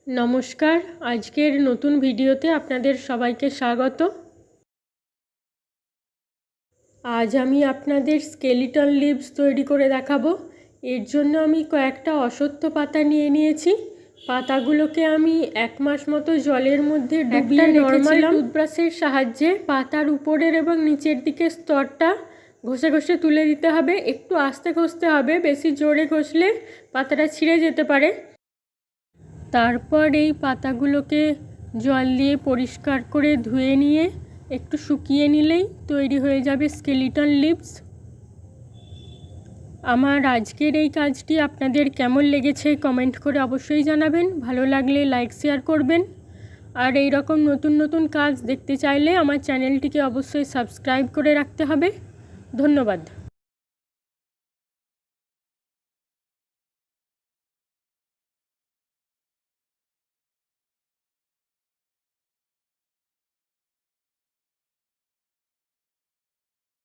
নমস্কার, আজকের নতুন ভিডিওতে আপনাদের সবাইকে স্বাগত। আজ আমি আপনাদের স্কেলিটন লিভস তৈরি করে দেখাবো। এর জন্য আমি কয়েকটা অশ্বত্থ পাতা নিয়ে নিয়েছি। পাতাগুলোকে আমি 1 মাস মতো জলের মধ্যে ডুবিয়ে রেখেছিলাম। টুথব্রাশের সাহায্যে পাতার উপরের এবং নিচের দিকের স্তরটা ঘষে ঘষে তুলে দিতে হবে। একটু আস্তে ঘষতে হবে, বেশি জোরে ঘষলে পাতাটা ছিঁড়ে যেতে পারে। তারপর এই পাতাগুলোকে জল দিয়ে পরিষ্কার করে ধুয়ে নিয়ে একটু শুকিয়ে নিলেই তৈরি হয়ে যাবে স্কেলিটন লিভস। আমার আজকের এই কাজটি আপনাদের কেমন লেগেছে কমেন্ট করে অবশ্যই জানাবেন। ভালো লাগলে লাইক শেয়ার করবেন। আর এই রকম নতুন নতুন কাজ দেখতে চাইলে আমার চ্যানেলটিকে অবশ্যই সাবস্ক্রাইব করে রাখতে হবে। ধন্যবাদ।